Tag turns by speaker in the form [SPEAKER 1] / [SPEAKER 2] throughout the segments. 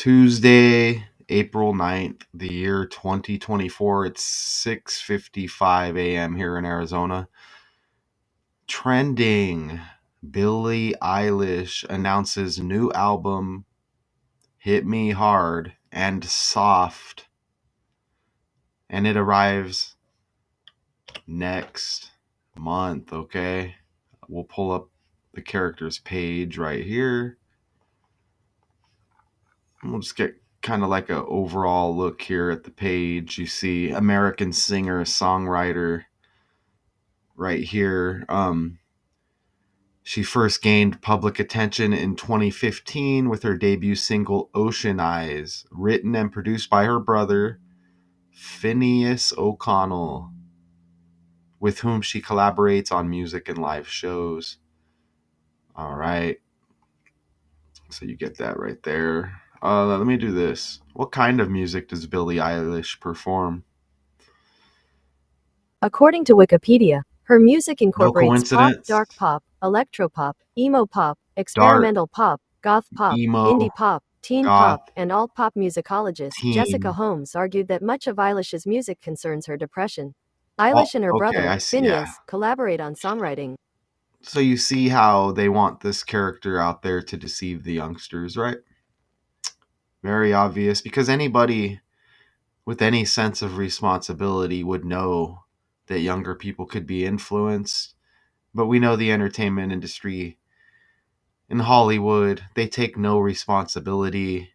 [SPEAKER 1] Tuesday, April 9th, the year 2024. It's 6:55 a.m. here in Arizona. Trending. Billie Eilish announces new album, Hit Me Hard and Soft, and it arrives next month, okay? We'll pull up the characters page right here. We'll just get kind of like a overall look here at the page. You see American singer, songwriter right here. She first gained public attention in 2015 with her debut single Ocean Eyes, written and produced by her brother Phineas O'Connell, with whom she collaborates on music and live shows. All right. So you get that right there. Let me do this. What kind of music does Billie Eilish perform?
[SPEAKER 2] According to Wikipedia, her music
[SPEAKER 1] No
[SPEAKER 2] incorporates pop,
[SPEAKER 1] coincidence.
[SPEAKER 2] dark pop, electropop, emo pop,
[SPEAKER 1] Dark,
[SPEAKER 2] experimental pop, goth pop,
[SPEAKER 1] emo,
[SPEAKER 2] indie pop, teen
[SPEAKER 1] goth,
[SPEAKER 2] pop, and alt pop. Musicologist Jessica
[SPEAKER 1] teen.
[SPEAKER 2] Holmes argued that much of Eilish's music concerns her depression.
[SPEAKER 1] Oh,
[SPEAKER 2] Eilish and her
[SPEAKER 1] okay,
[SPEAKER 2] brother,
[SPEAKER 1] I see. Yeah.
[SPEAKER 2] Phineas, collaborate on songwriting.
[SPEAKER 1] So you see how they want this character out there to deceive the youngsters, right? Very obvious, because anybody with any sense of responsibility would know that younger people could be influenced. But we know the entertainment industry in Hollywood, they take no responsibility.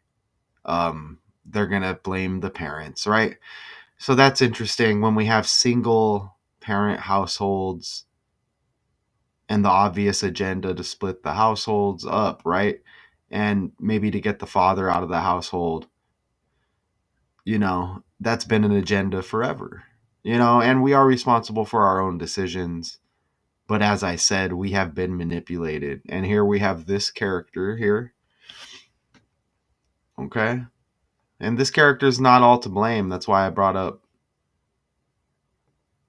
[SPEAKER 1] They're going to blame the parents, right? So that's interesting when we have single parent households and the obvious agenda to split the households up, right? And maybe to get the father out of the household. That's been an agenda forever. And we are responsible for our own decisions. But as I said, we have been manipulated. And here we have this character here. Okay. And this character is not all to blame. That's why I brought up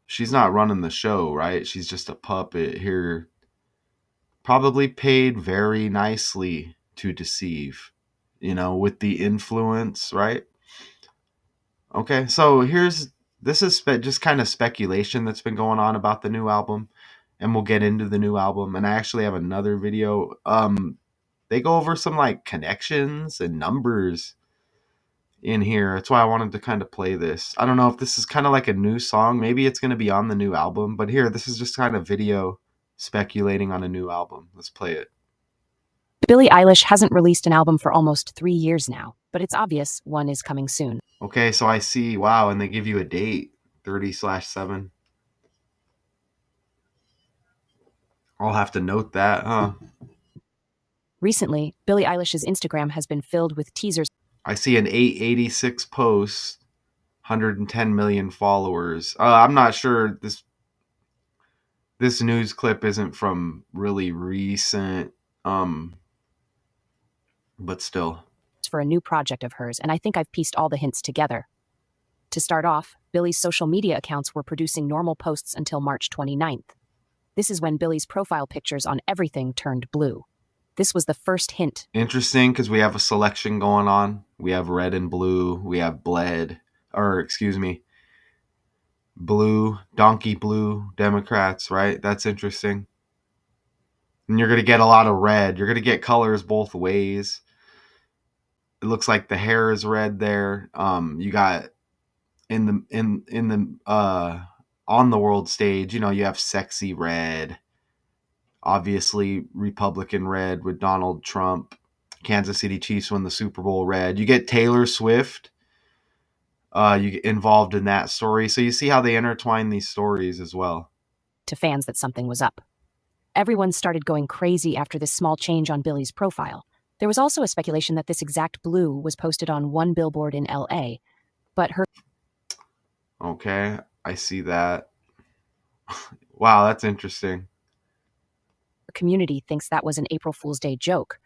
[SPEAKER 1] she's not running the show, right? She's just a puppet here, probably paid very nicely to deceive, with the influence, right? Okay, so this is just kind of speculation that's been going on about the new album, and we'll get into the new album. And I actually have another video. They go over some like connections and numbers in here. That's why I wanted to kind of play this. I don't know if this is kind of like a new song. Maybe it's going to be on the new album, but here, this is just kind of video speculating on a new album. Let's play it.
[SPEAKER 3] Billie Eilish hasn't released an album for almost 3 years now, but it's obvious one is coming soon.
[SPEAKER 1] Okay, so I see, wow, and they give you a date, 30/7. I'll have to note that, huh?
[SPEAKER 3] Recently, Billie Eilish's Instagram has been filled with teasers.
[SPEAKER 1] I see an 886 post, 110 million followers. I'm not sure this news clip isn't from really recent, but still.
[SPEAKER 3] For a new project of hers, and I think I've pieced all the hints together. To start off, Billie's social media accounts were producing normal posts until March 29th. This is when Billie's profile pictures on everything turned blue. This was the first hint.
[SPEAKER 1] Interesting, because we have a selection going on. We have red and blue. We have blue, donkey blue Democrats, right? That's interesting. And you're going to get a lot of red. You're going to get colors both ways. It looks like the hair is red there. You got in the on the world stage, you have sexy red, obviously Republican red with Donald Trump. Kansas City Chiefs win the Super Bowl red. You get Taylor Swift you get involved in that story. So you see how they intertwine these stories as well.
[SPEAKER 3] To fans that something was up. Everyone started going crazy after this small change on Billie's profile. There was also a speculation that this exact blue was posted on one billboard in LA, but her
[SPEAKER 1] Okay, I see that. Wow, that's interesting.
[SPEAKER 3] community thinks that was an April Fool's Day joke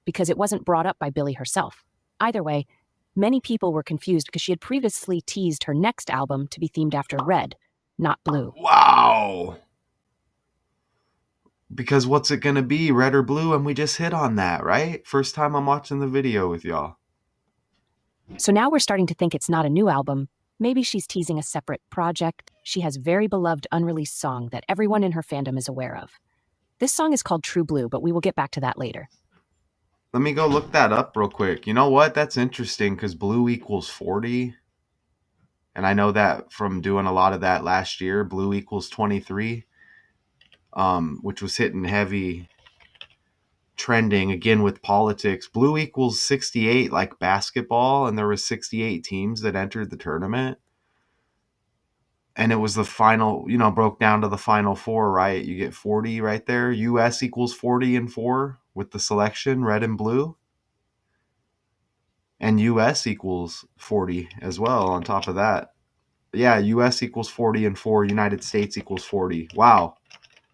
[SPEAKER 3] because it wasn't brought up by Billie herself. Either way, many people were confused because she had previously teased her next album to be themed after red, not blue.
[SPEAKER 1] Wow. Because what's it going to be, red or blue? And we just hit on that, right? First time I'm watching the video with y'all.
[SPEAKER 3] So now we're starting to think it's not a new album. Maybe she's teasing a separate project. She has very beloved unreleased song that everyone in her fandom is aware of. This song is called True Blue, but we will get back to that later.
[SPEAKER 1] Let me go look that up real quick. You know what? That's interesting because blue equals 40. And I know that from doing a lot of that last year. Blue equals 23, which was hitting heavy trending again with politics. Blue equals 68 like basketball, and there was 68 teams that entered the tournament. And it was the final, broke down to the final four, right? You get 40 right there. US equals 40 and 4 with the selection, red and blue. And US equals 40 as well on top of that. Yeah, US equals 40 and 4, United States equals 40. Wow.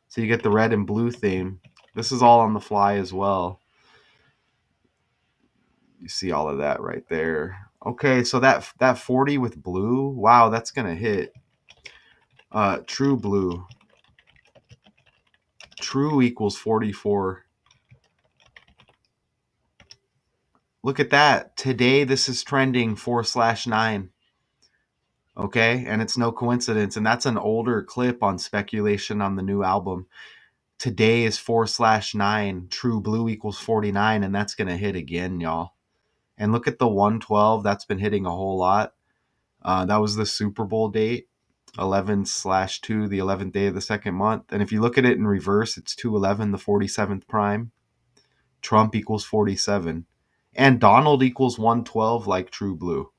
[SPEAKER 1] So you get the red and blue theme. This is all on the fly as well. You see all of that right there. Okay, so that 40 with blue, wow, that's gonna hit. True blue. True equals 44. Look at that. Today this is trending 4/9. Okay, and it's no coincidence. And that's an older clip on speculation on the new album. Today is 4/9. True blue equals 49, and that's gonna hit again, y'all. And look at the 112. That's been hitting a whole lot. That was the Super Bowl date, 11/2, the 11th day of the second month. And if you look at it in reverse, it's 211, the 47th prime. Trump equals 47. And Donald equals 112 like True Blue.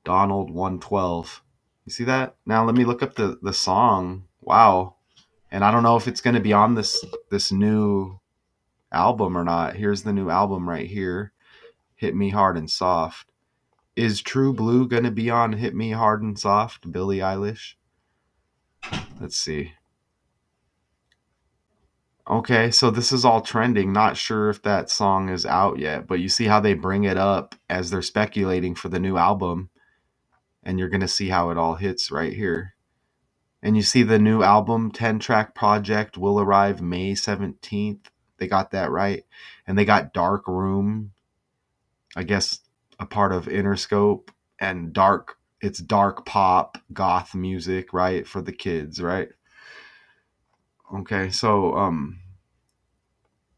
[SPEAKER 1] Donald 112. You see that? Now let me look up the song. Wow. And I don't know if it's going to be on this new album or not. Here's the new album right here. Hit Me Hard and Soft. Is True Blue going to be on Hit Me Hard and Soft, Billie Eilish? Let's see. Okay, so this is all trending. Not sure if that song is out yet, but you see how they bring it up as they're speculating for the new album, and you're going to see how it all hits right here. And you see the new album, 10-track project, will arrive May 17th. They got that right. And they got Dark Room, I guess a part of Interscope, and it's dark pop, goth music, right, for the kids, right? Okay, so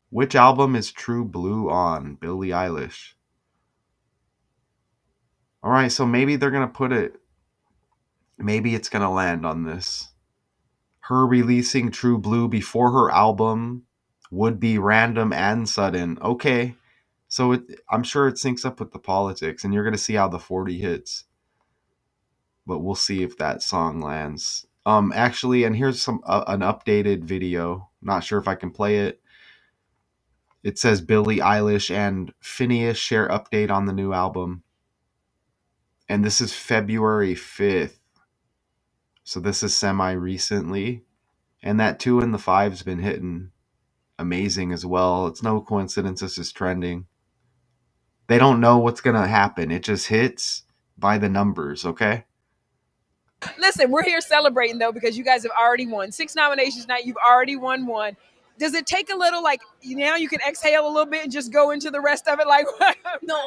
[SPEAKER 1] which album is True Blue on? Billie Eilish. All right, so maybe they're going to put it, maybe it's going to land on this. Her releasing True Blue before her album would be random and sudden. Okay, so I'm sure it syncs up with the politics, and you're going to see how the 40 hits. But we'll see if that song lands. Actually, and here's an updated video. Not sure if I can play it. It says Billie Eilish and Phineas share update on the new album. And this is February 5th. So this is semi recently. And that 2 and the 5's been hitting amazing as well. It's no coincidence this is trending. They don't know what's going to happen. It just hits by the numbers, okay?
[SPEAKER 4] Listen, we're here celebrating though because you guys have already won 6 nominations tonight. You've already won one. Does it take a little like now you can exhale a little bit and just go into the rest of it like
[SPEAKER 5] No,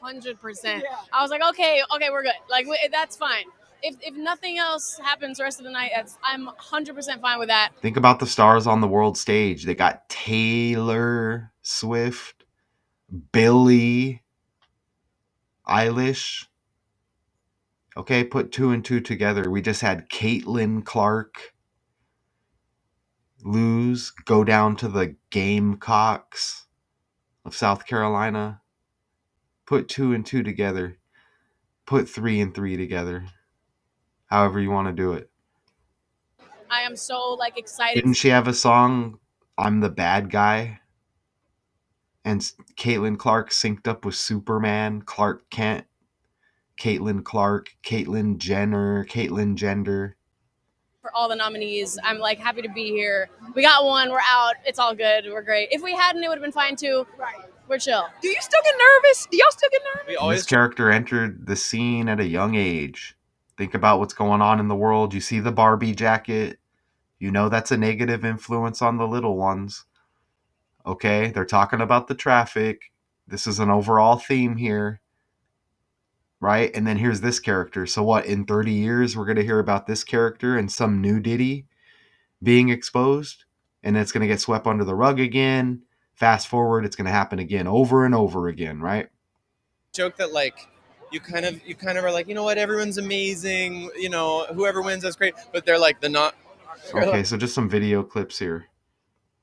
[SPEAKER 5] 100%. I was like, okay, we're good. Like that's fine. If nothing else happens the rest of the night, I'm 100% fine with that.
[SPEAKER 1] Think about the stars on the world stage. They got Taylor Swift, Billie Eilish. Okay, put 2 and 2 together. We just had Caitlin Clark go down to the Gamecocks of South Carolina. Put 2 and 2 together. Put 3 and 3 together. However you want to do it.
[SPEAKER 5] I am so excited.
[SPEAKER 1] Didn't she have a song, I'm the Bad Guy? And Caitlin Clark synced up with Superman, Clark Kent, Caitlin Clark, Caitlyn Jenner, Caitlyn Gender.
[SPEAKER 5] For all the nominees, I'm happy to be here. We got one, we're out. It's all good. We're great. If we hadn't, it would have been fine too.
[SPEAKER 4] Right.
[SPEAKER 5] We're chill.
[SPEAKER 4] Do you still get nervous? Do y'all still get nervous?
[SPEAKER 1] This character entered the scene at a young age. Think about what's going on in the world. You see the Barbie jacket. You know that's a negative influence on the little ones. Okay, they're talking about the traffic. This is an overall theme here, right? And then here's this character. So what, in 30 years, we're going to hear about this character and some new Diddy being exposed, and it's going to get swept under the rug again. Fast forward, it's going to happen again over and over again, right?
[SPEAKER 6] Joke that like you kind of are like, you know what, everyone's amazing, you know, whoever wins that's great, but they're like the not.
[SPEAKER 1] Okay, so just some video clips here.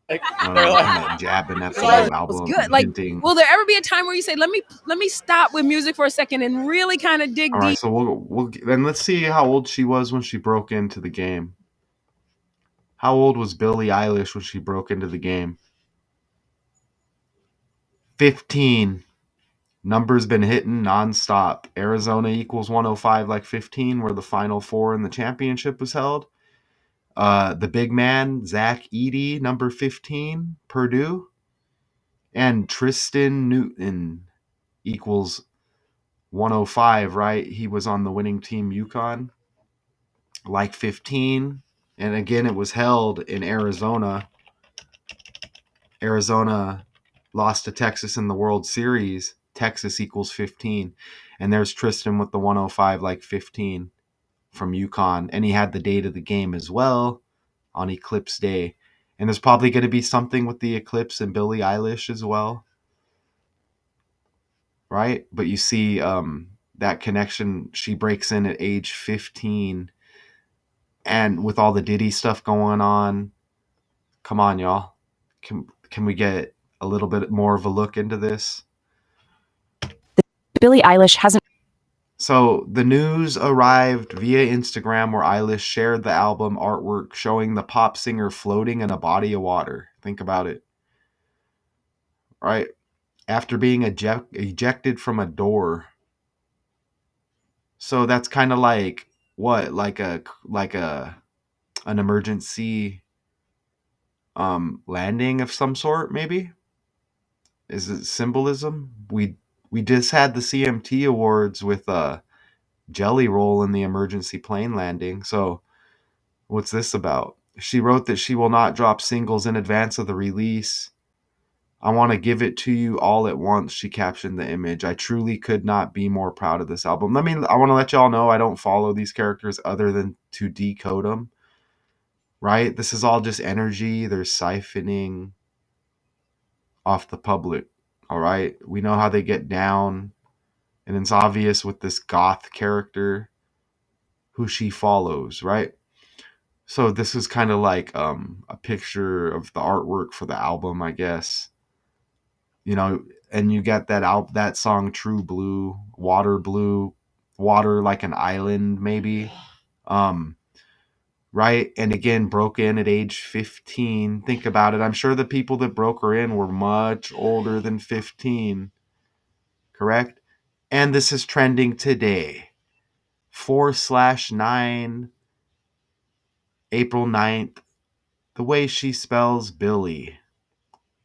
[SPEAKER 6] Like,
[SPEAKER 1] Kind of jabbing at the
[SPEAKER 4] That
[SPEAKER 1] new
[SPEAKER 4] was
[SPEAKER 1] album,
[SPEAKER 4] good. Like,
[SPEAKER 1] hinting.
[SPEAKER 4] will there ever be a time where you say, let me stop with music for a second and really kind of dig
[SPEAKER 1] All right,
[SPEAKER 4] deep?
[SPEAKER 1] so we'll then let's see how old she was when she broke into the game. How old was Billie Eilish when she broke into the game? 15. Numbers been hitting nonstop. Arizona equals 105 like 15, where the Final Four in the championship was held. The big man, Zach Edey, number 15, Purdue. And Tristan Newton equals 105, right? He was on the winning team UConn, like 15. And again, it was held in Arizona. Arizona lost to Texas in the World Series. Texas equals 15. And there's Tristan with the 105, like 15 from UConn. And he had the date of the game as well on Eclipse Day. And there's probably going to be something with the eclipse and Billie Eilish as well, right? But you see that connection. She breaks in at age 15. And with all the Diddy stuff going on, come on, y'all. Can we get a little bit more of a look into this?
[SPEAKER 3] Billie Eilish hasn't.
[SPEAKER 1] So the news arrived via Instagram, where Eilish shared the album artwork showing the pop singer floating in a body of water. Think about it. Right? After being ejected from a door. So that's kind of like what? Like an emergency landing of some sort, maybe? Is it symbolism? We just had the CMT awards with Jelly Roll in the emergency plane landing. So what's this about? She wrote that she will not drop singles in advance of the release. I want to give it to you all at once, she captioned the image. I truly could not be more proud of this album. I want to let y'all know I don't follow these characters other than to decode them. Right? This is all just energy. They're siphoning off the public. All right? We know how they get down. And it's obvious with this goth character who she follows, right? So this is kind of like a picture of the artwork for the album, I guess. You know, and you get that song True Blue, water like an island maybe. Right? And again, broke in at age 15. Think about it. I'm sure the people that broke her in were much older than 15. Correct? And this is trending today. 4/9, April 9th. The way she spells Billy,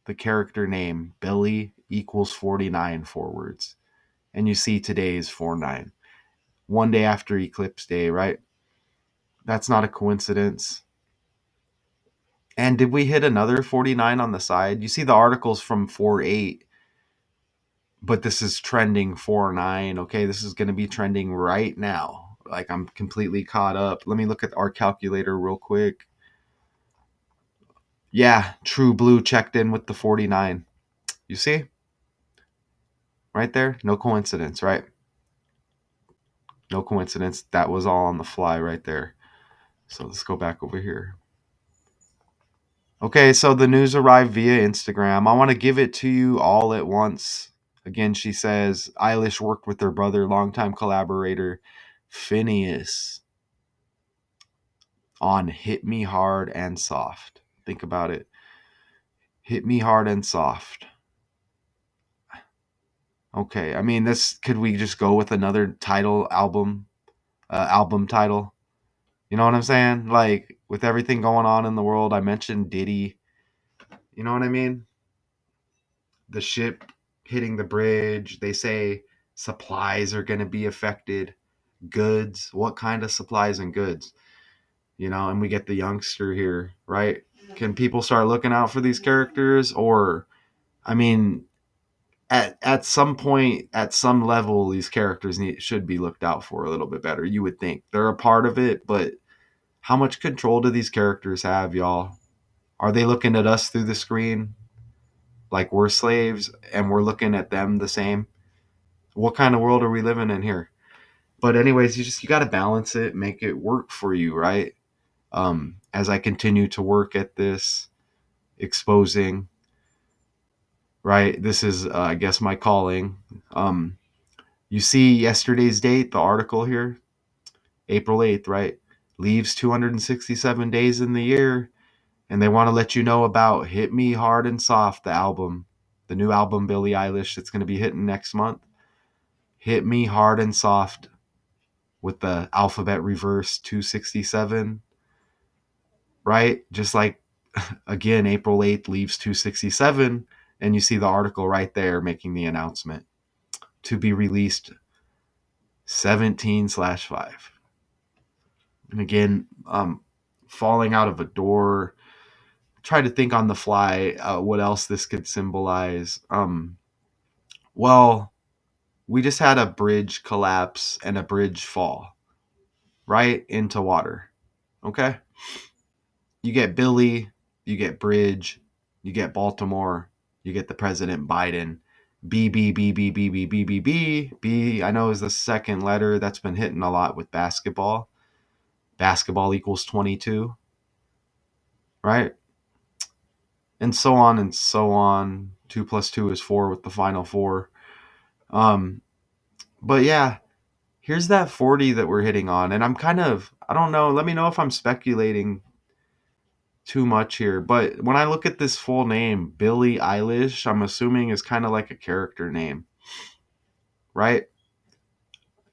[SPEAKER 1] the character name, Billy equals 49 forwards. And you see today is 4/9. One day after Eclipse Day, right? That's not a coincidence. And did we hit another 49 on the side? You see the articles from 4/8, but this is trending 4/9. Okay, this is going to be trending right now. Like, I'm completely caught up. Let me look at our calculator real quick. Yeah, True Blue checked in with the 49. You see? Right there? No coincidence, right? No coincidence. That was all on the fly right there. So let's go back over here. Okay, so the news arrived via Instagram. I want to give it to you all at once. Again, she says Eilish worked with her brother, longtime collaborator Phineas, on Hit Me Hard and Soft. Think about it. Hit Me Hard and Soft. Okay, I mean, this could we just go with another album title? You know what I'm saying? Like, with everything going on in the world, I mentioned Diddy. You know what I mean? The ship hitting the bridge. They say supplies are going to be affected. Goods. What kind of supplies and goods? You know, and we get the youngster here, right? Can people start looking out for these characters? Or, I mean, at some point, at some level, these characters should be looked out for a little bit better. You would think they're a part of it, but how much control do these characters have, y'all? Are they looking at us through the screen like we're slaves and we're looking at them the same? What kind of world are we living in here? But anyways, you got to balance it, make it work for you, right? As I continue to work at this exposing, right? This is, I guess, my calling. You see yesterday's date, the article here, April 8th, right? Leaves 267 days in the year. And they want to let you know about Hit Me Hard and Soft, the album, the new album, Billie Eilish, that's going to be hitting next month. Hit Me Hard and Soft with the alphabet reverse 267, right? Just like, again, April 8th leaves 267. And you see the article right there making the announcement to be released 17/5. And again, falling out of a door. Try to think on the fly what else this could symbolize. Well, we just had a bridge collapse and a bridge fall right into water. Okay? You get Billy, you get Bridge, you get Baltimore, you get the President Biden. B B B B B B B B B B. I know is the second letter that's been hitting a lot with basketball. Basketball equals 22, right? And so on and so on. 2 plus 2 is 4 with the final 4. Um, but yeah, here's that 40 that we're hitting on. And I don't know, let me know if I'm speculating too much here. But when I look at this full name, Billie Eilish, I'm assuming is kind of like a character name, right?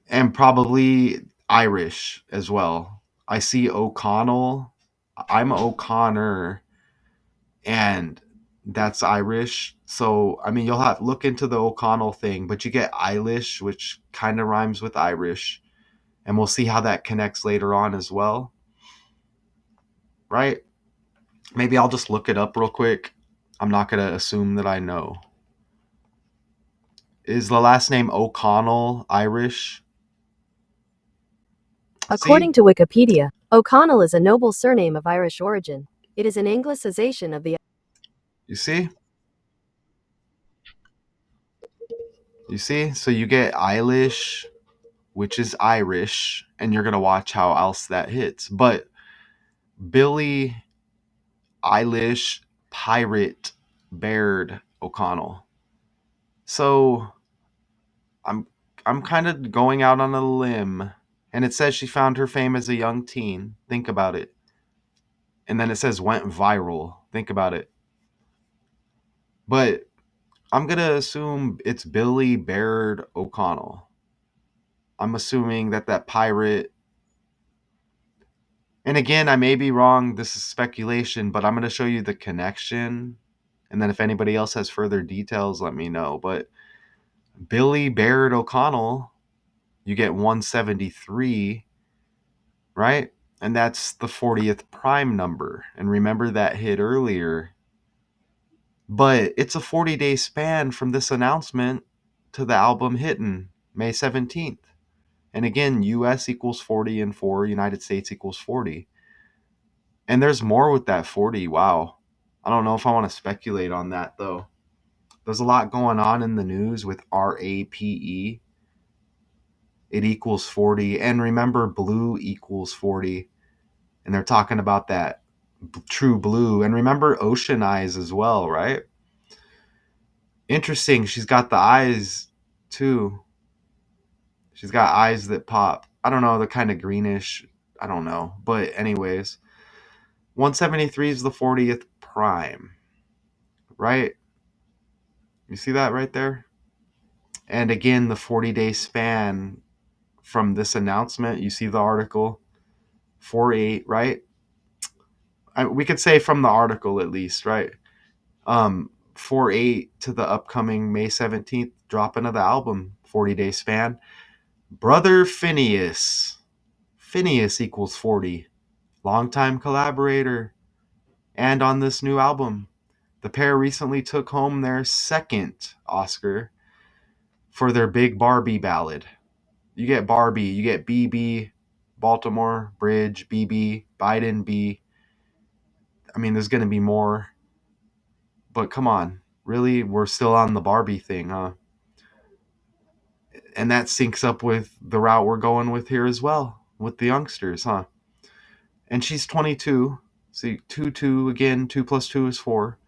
[SPEAKER 1] And probably Irish as well. I see O'Connell. I'm O'Connor, and that's Irish. So, I mean, you'll have look into the O'Connell thing, but you get Eilish, which kind of rhymes with Irish. And we'll see how that connects later on as well, right? Maybe I'll just look it up real quick. I'm not going to assume that I know. Is the last name O'Connell Irish? See?
[SPEAKER 2] According to Wikipedia, O'Connell is a noble surname of Irish origin. It is an anglicization of the
[SPEAKER 1] You see? You see? So you get Eilish, which is Irish, and you're going to watch how else that hits. But Billie Eilish Pirate Baird O'Connell. So I'm I'm kind of going out on a limb, and it says she found her fame as a young teen. Think about it. And then it says went viral. Think about it. But I'm gonna assume it's Billy Baird O'Connell. I'm assuming that pirate. And again, I may be wrong. This is speculation, but I'm gonna show you the connection. And then if anybody else has further details, let me know. But Billy Baird O'Connell, you get 173, right? And that's the 40th prime number. And remember that hit earlier. But it's a 40-day span from this announcement to the album hitting May 17th. And again, US equals 40 and 4, United States equals 40. And there's more with that 40. Wow. I don't know if I want to speculate on that though. There's a lot going on in the news with RAPE. It equals 40. And remember, blue equals 40. And they're talking about that true blue. And remember ocean eyes as well, right? Interesting. She's got the eyes too. She's got eyes that pop. I don't know, they're kind of greenish. I don't know. But anyways, 173 is the 40th prime, right? You see that right there? And again, the 40-day span from this announcement, you see the article, 4/8, right? We could say from the article at least, right? 4/8 to the upcoming May 17th dropping of the album, 40-day span. Brother Phineas. Phineas equals 40. Longtime collaborator. And on this new album, The pair recently took home their second Oscar for their Big Barbie ballad. You get Barbie, you get BB, Baltimore, Bridge, BB, Biden, B. I mean, there's going to be more. But come on, really? We're still on the Barbie thing, huh? And that syncs up with the route we're going with here as well, with the youngsters, huh? And she's 22. See, 2, 2 again, 2 plus 2 is 4,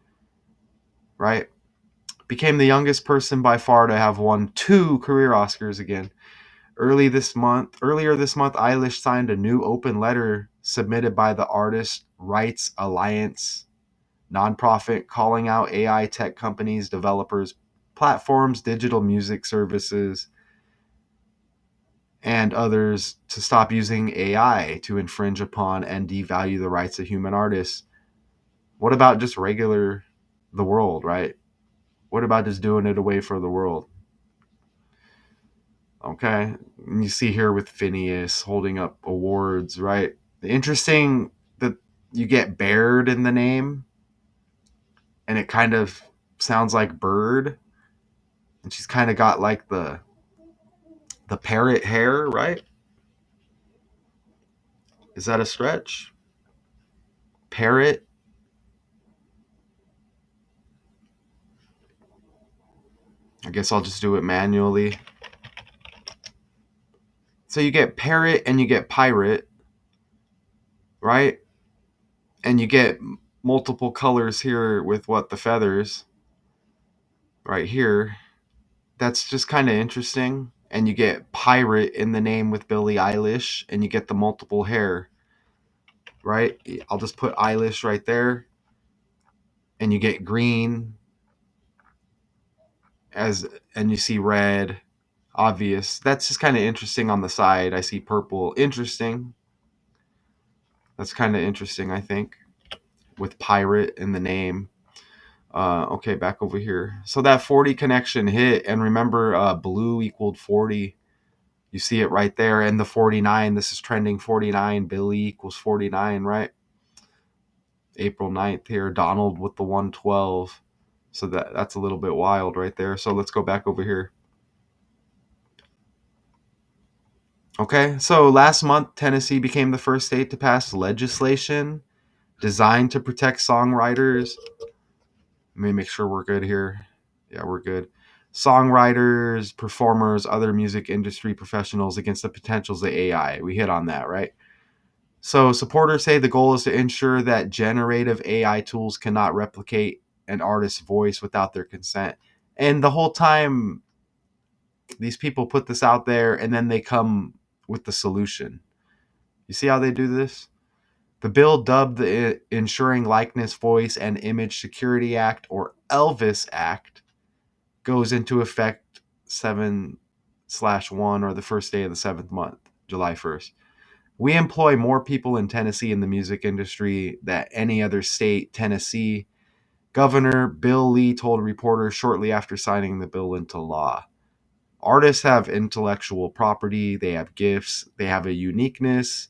[SPEAKER 1] right? Became the youngest person by far to have won 2 career Oscars again. Earlier this month, Eilish signed a new open letter submitted by the Artist Rights Alliance nonprofit calling out AI tech companies, developers, platforms, digital music services, and others to stop using AI to infringe upon and devalue the rights of human artists. What about just the world, right? What about just doing it away for the world? Okay. And you see here with Phineas holding up awards, right? Interesting that you get Baird in the name, and it kind of sounds like bird, and she's kind of got like the parrot hair, right? Is that a stretch? Parrot? I guess I'll just do it manually. So you get parrot and you get pirate, right? And you get multiple colors here with the feathers right here. That's just kind of interesting. And you get pirate in the name with Billie Eilish, and you get the multiple hair, right? I'll just put Eilish right there, and you get green and you see red, obvious. That's just kind of interesting on the side. I see purple. Interesting. That's kind of interesting, I think, with pirate in the name. Okay, back over here. So that 40 connection hit, and remember, blue equaled 40. You see it right there, and the 49. This is trending 49. Billy equals 49, right? April 9th here. Donald with the 112. So that's a little bit wild right there. So let's go back over here. Okay, so last month, Tennessee became the first state to pass legislation designed to protect songwriters. Let me make sure we're good here. Yeah, we're good. Songwriters, performers, other music industry professionals against the potentials of AI. We hit on that, right? So supporters say the goal is to ensure that generative AI tools cannot replicate an artist's voice without their consent. And the whole time, these people put this out there and then they come with the solution. You see how they do this? The bill, dubbed the Ensuring Likeness, Voice, and Image Security Act, or Elvis Act, goes into effect 7/1, or the first day of the 7th month, July 1st. We employ more people in Tennessee in the music industry than any other state. Tennessee Governor Bill Lee told reporters shortly after signing the bill into law. Artists have intellectual property, they have gifts, they have a uniqueness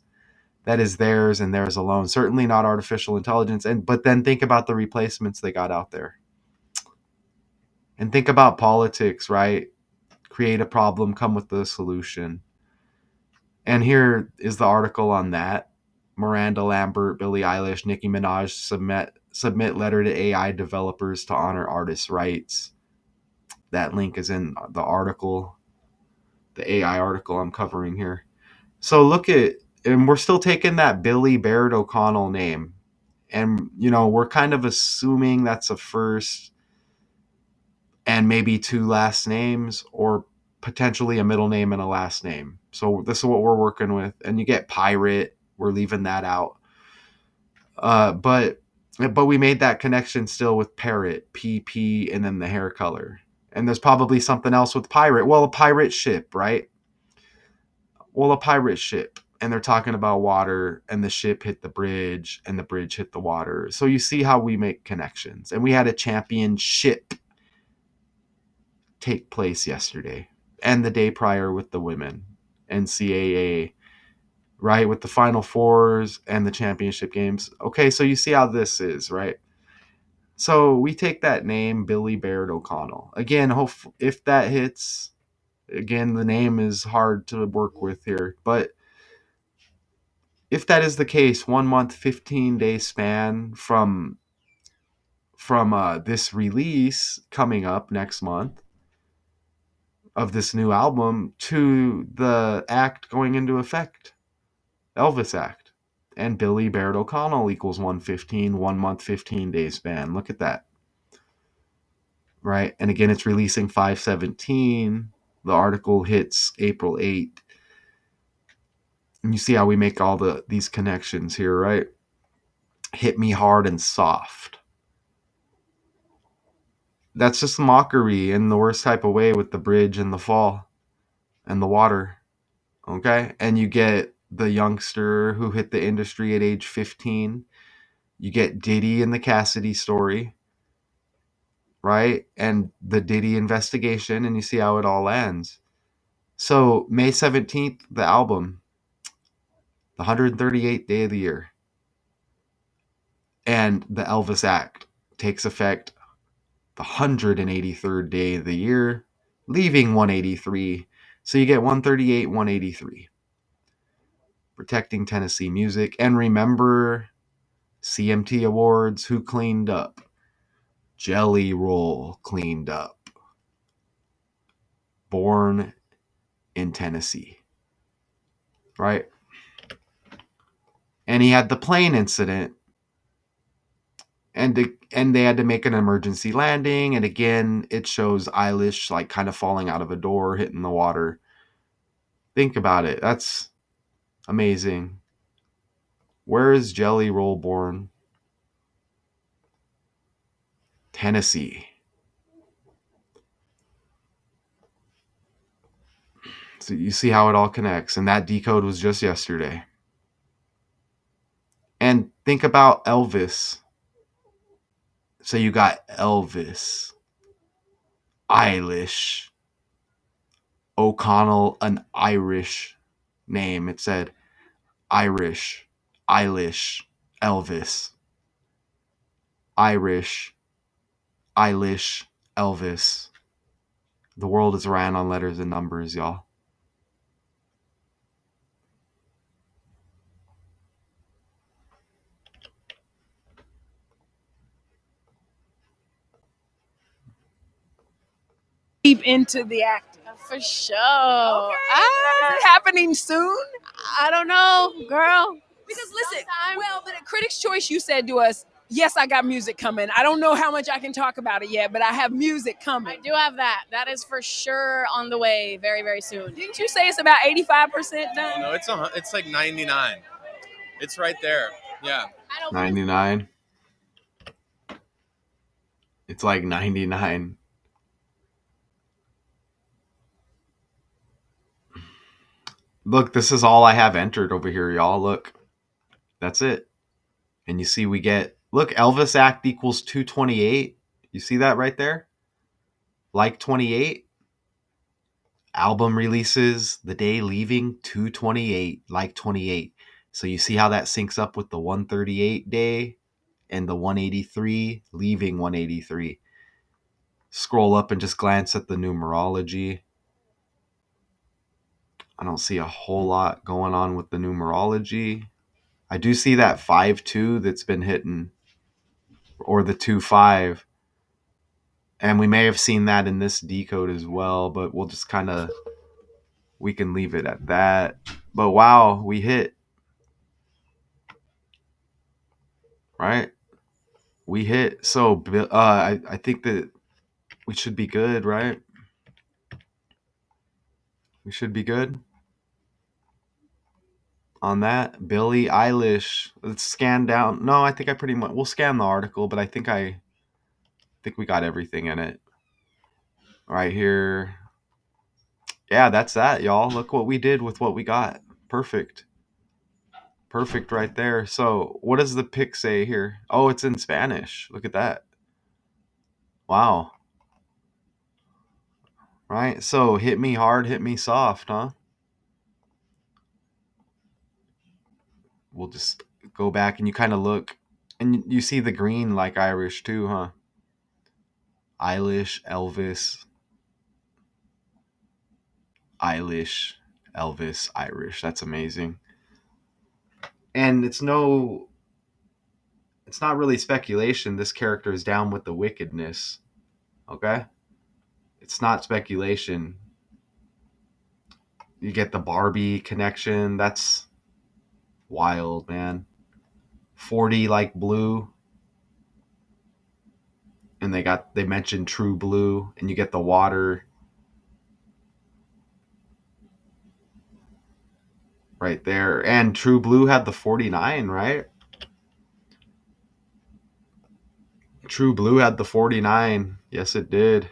[SPEAKER 1] that is theirs and theirs alone. Certainly not artificial intelligence. But then think about the replacements they got out there. And think about politics, right? Create a problem, come with the solution. And here is the article on that. Miranda Lambert, Billie Eilish, Nicki Minaj submit letter to AI developers to honor artists' rights. That link is in the article, the AI article I'm covering here. So and we're still taking that Billy Baird O'Connell name. And, we're kind of assuming that's a first and maybe 2 last names, or potentially a middle name and a last name. So this is what we're working with. And you get pirate. We're leaving that out. But we made that connection still with parrot, PP, and then the hair color. And there's probably something else with pirate. Well, a pirate ship, right? Well, a pirate ship. And they're talking about water, and the ship hit the bridge, and the bridge hit the water. So you see how we make connections. And we had a championship take place yesterday and the day prior with the women, NCAA, right? With the Final Fours and the championship games. Okay, so you see how this is, right? So we take that name, Billy Baird O'Connell. Again, if that hits, again, the name is hard to work with here. But if that is the case, 1 month, 15-day span from this release coming up next month of this new album to the act going into effect, Elvis Act. And Billy Baird O'Connell equals 115, 1 month, 15-day span. Look at that. Right? And again, it's releasing 5/17. The article hits April 8th. And you see how we make all these connections here, right? Hit me hard and soft. That's just mockery in the worst type of way with the bridge and the fall and the water. Okay? And you get the youngster who hit the industry at age 15. You get Diddy in the Cassidy story, right? And the Diddy investigation, and you see how it all ends. So, May 17th, the album, the 138th day of the year, and the Elvis Act takes effect the 183rd day of the year, leaving 183. So you get 138, 183. Protecting Tennessee music. And remember, CMT Awards, who cleaned up? Jelly Roll cleaned up. Born in Tennessee. Right? And he had the plane incident. And they had to make an emergency landing. And again, it shows Eilish like kind of falling out of a door, hitting the water. Think about it. That's amazing. Where is Jelly Roll born? Tennessee. So you see how it all connects. And that decode was just yesterday. And think about Elvis. So you got Elvis, Eilish, O'Connell, an Irish name. It said Irish, Eilish, Elvis. Irish, Eilish, Elvis. The world is ran on letters and numbers, y'all.
[SPEAKER 4] Deep into the acting.
[SPEAKER 5] For sure.
[SPEAKER 4] Is it happening soon?
[SPEAKER 5] I don't know, girl.
[SPEAKER 4] Because listen,
[SPEAKER 5] Sometime.
[SPEAKER 4] well, but at Critics' Choice, you said to us, yes, I got music coming. I don't know how much I can talk about it yet, but I have music
[SPEAKER 5] I
[SPEAKER 4] coming.
[SPEAKER 5] do have that. That is for sure on the way very, very soon.
[SPEAKER 4] Didn't you say it's about 85% done?
[SPEAKER 6] No, it's like 99. It's right there. Yeah.
[SPEAKER 5] I know.
[SPEAKER 1] 99. It's like 99. Look, this is all I have entered over here, y'all. Look, that's it. And you see we get, look, Elvis Act equals 228. You see that right there? Like 28. Album releases the day leaving 228, like 28. So you see how that syncs up with the 138 day and the 183, leaving 183. Scroll up and just glance at the numerology. I don't see a whole lot going on with the numerology. I do see that 5-2 that's been hitting, or the 2-5. And we may have seen that in this decode as well, but we'll just kind of, we can leave it at that. But wow, we hit. Right? We hit. So I think that we should be good, right? We should be good on that. Billie Eilish. Let's scan down. No, I think I pretty much, we'll scan the article, but I think we got everything in it. Right here. Yeah, that's that, y'all. Look what we did with what we got. Perfect. Perfect right there. So, what does the pic say here? Oh, it's in Spanish. Look at that. Wow. Right? So, hit me hard, hit me soft, huh? We'll just go back and you kind of look And you see the green like Irish too, huh? Eilish, Elvis, Eilish, Elvis, Irish. That's amazing. And it's not really speculation. This character is down with the wickedness. Okay? It's not speculation. You get the Barbie connection. That's wild, man. 40 like blue. And they mentioned True Blue, and you get the water right there. And True Blue had the 49, right? True Blue had the 49. Yes, it did.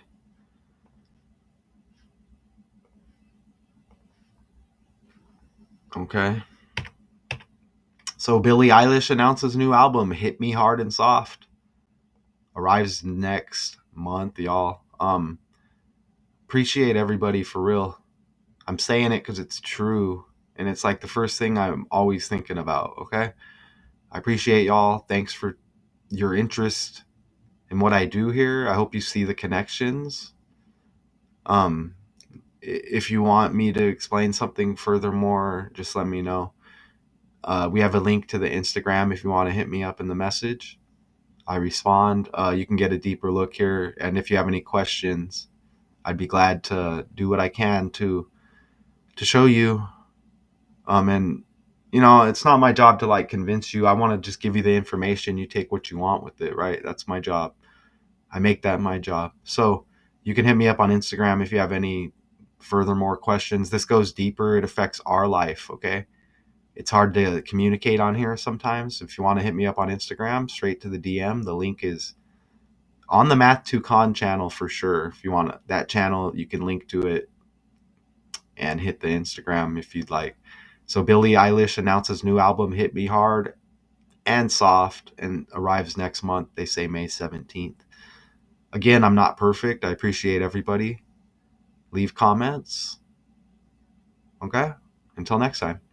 [SPEAKER 1] Okay. So Billie Eilish announces new album, Hit Me Hard and Soft. Arrives next month, y'all. Appreciate everybody for real. I'm saying it because it's true. And it's like the first thing I'm always thinking about, okay? I appreciate y'all. Thanks for your interest in what I do here. I hope you see the connections. Um, if you want me to explain something furthermore, just let me know. We have a link to the Instagram if you want to hit me up in the message. I respond. You can get a deeper look here. And if you have any questions, I'd be glad to do what I can to show you. And it's not my job to like convince you. I want to just give you the information. You take what you want with it, right? That's my job. I make that my job. So you can hit me up on Instagram if you have any furthermore questions. This goes deeper. It affects our life. Okay. It's hard to communicate on here sometimes. If you want to hit me up on Instagram, straight to the DM. The link is on the Math to Con channel for sure. If you want that channel, you can link to it and hit the Instagram if you'd like. So Billie Eilish announces new album Hit Me Hard and Soft and arrives next month. They say May 17th. Again, I'm not perfect. I appreciate everybody. Leave comments. Okay? Until next time.